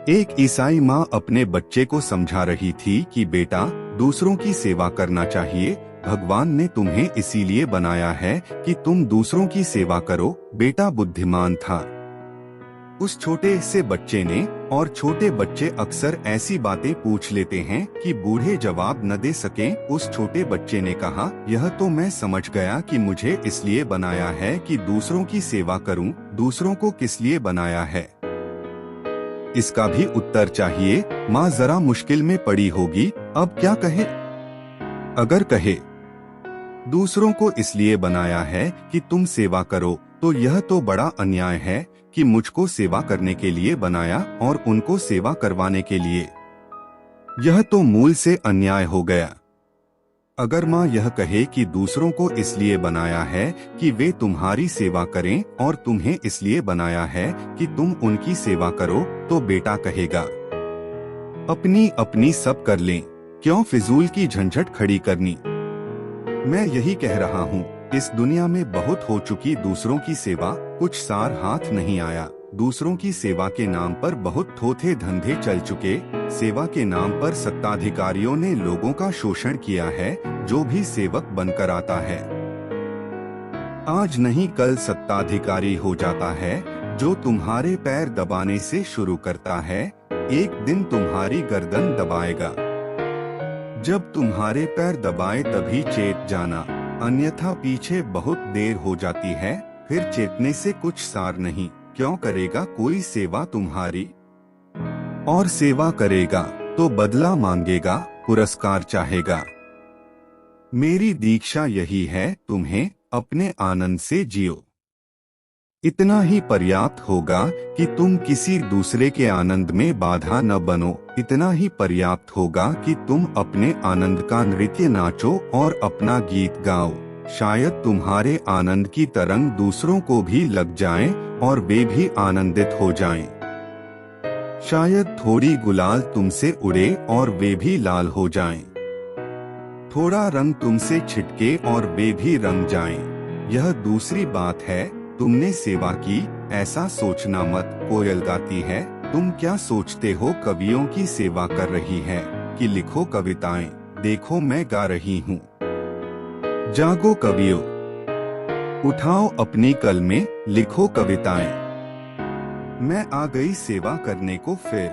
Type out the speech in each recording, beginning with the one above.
एक ईसाई माँ अपने बच्चे को समझा रही थी कि बेटा, दूसरों की सेवा करना चाहिए। भगवान ने तुम्हें इसीलिए बनाया है कि तुम दूसरों की सेवा करो। बेटा बुद्धिमान था उस छोटे से बच्चे ने, और छोटे बच्चे अक्सर ऐसी बातें पूछ लेते हैं कि बूढ़े जवाब न दे सकें। उस छोटे बच्चे ने कहा, यह तो मैं समझ गया कि मुझे इसलिए बनाया है कि दूसरों की सेवा करूं। दूसरों को किस लिए बनाया है, इसका भी उत्तर चाहिए। माँ जरा मुश्किल में पड़ी होगी, अब क्या कहे? अगर कहे दूसरों को इसलिए बनाया है कि तुम सेवा करो, तो यह तो बड़ा अन्याय है कि मुझको सेवा करने के लिए बनाया और उनको सेवा करवाने के लिए। यह तो मूल से अन्याय हो गया। अगर माँ यह कहे कि दूसरों को इसलिए बनाया है कि वे तुम्हारी सेवा करें और तुम्हें इसलिए बनाया है कि तुम उनकी सेवा करो, तो बेटा कहेगा, अपनी अपनी सब कर लें, क्यों फिजूल की झंझट खड़ी करनी। मैं यही कह रहा हूँ, इस दुनिया में बहुत हो चुकी दूसरों की सेवा, कुछ सार हाथ नहीं आया। दूसरों की सेवा के नाम पर बहुत थोथे धंधे चल चुके। सेवा के नाम पर सत्ताधिकारियों ने लोगों का शोषण किया है। जो भी सेवक बनकर आता है, आज नहीं कल सत्ताधिकारी हो जाता है। जो तुम्हारे पैर दबाने से शुरू करता है, एक दिन तुम्हारी गर्दन दबाएगा। जब तुम्हारे पैर दबाए तभी चेत जाना, अन्यथा पीछे बहुत देर हो जाती है। फिर चेतने से कुछ सार नहीं। क्यों करेगा कोई सेवा तुम्हारी? और सेवा करेगा तो बदला मांगेगा, पुरस्कार चाहेगा। मेरी दीक्षा यही है, तुम्हें अपने आनंद से जियो। इतना ही पर्याप्त होगा कि तुम किसी दूसरे के आनंद में बाधा न बनो। इतना ही पर्याप्त होगा कि तुम अपने आनंद का नृत्य नाचो और अपना गीत गाओ। शायद तुम्हारे आनंद की तरंग दूसरों को भी लग जाए और वे भी आनंदित हो जाएं। शायद थोड़ी गुलाल तुमसे उड़े और वे भी लाल हो जाएं। थोड़ा रंग तुमसे छिटके और वे भी रंग जाएं। यह दूसरी बात है, तुमने सेवा की ऐसा सोचना मत। कोयल गाती है, तुम क्या सोचते हो कवियों की सेवा कर रही है कि लिखो कविताएं। देखो मैं गा रही हूँ। जागो कवियों, उठाओ अपनी कलमें, लिखो कविताएं। मैं आ गई सेवा करने को फिर,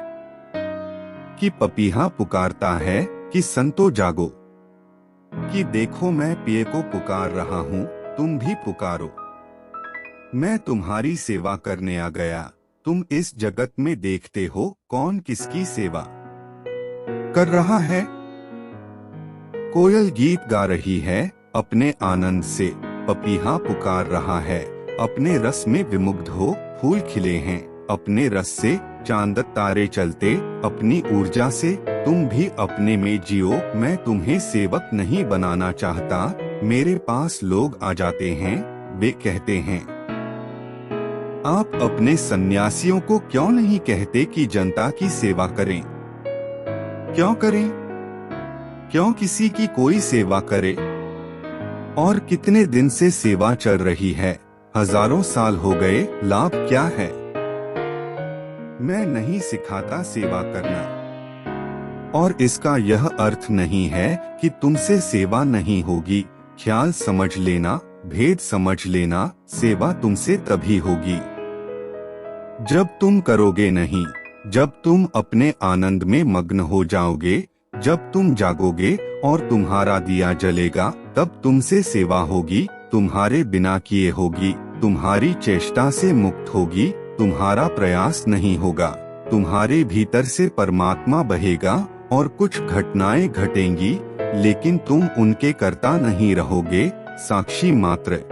कि पपीहा पुकारता है कि संतो जागो, कि देखो मैं पिए को पुकार रहा हूँ, तुम भी पुकारो। मैं तुम्हारी सेवा करने आ गया। तुम इस जगत में देखते हो कौन किसकी सेवा कर रहा है। कोयल गीत गा रही है अपने आनंद से, पपीहा पुकार रहा है अपने रस में विमुग्ध हो। फूल खिले हैं अपने रस से, चांद तारे चलते अपनी ऊर्जा से। तुम भी अपने में जियो। मैं तुम्हें सेवक नहीं बनाना चाहता। मेरे पास लोग आ जाते हैं, वे कहते हैं, आप अपने सन्यासियों को क्यों नहीं कहते कि जनता की सेवा करें? क्यों करें? क्यों किसी की कोई सेवा करे? और कितने दिन से सेवा चल रही है? हजारों साल हो गए, लाभ क्या है? मैं नहीं सिखाता सेवा करना, और इसका यह अर्थ नहीं है कि तुमसे सेवा नहीं होगी। ख्याल समझ लेना, भेद समझ लेना। सेवा तुमसे तभी होगी जब तुम करोगे नहीं, जब तुम अपने आनंद में मग्न हो जाओगे। जब तुम जागोगे और तुम्हारा दिया जलेगा, तब तुमसे सेवा होगी। तुम्हारे बिना किए होगी, तुम्हारी चेष्टा से मुक्त होगी। तुम्हारा प्रयास नहीं होगा, तुम्हारे भीतर से परमात्मा बहेगा और कुछ घटनाएं घटेंगी, लेकिन तुम उनके कर्ता नहीं रहोगे, साक्षी मात्र।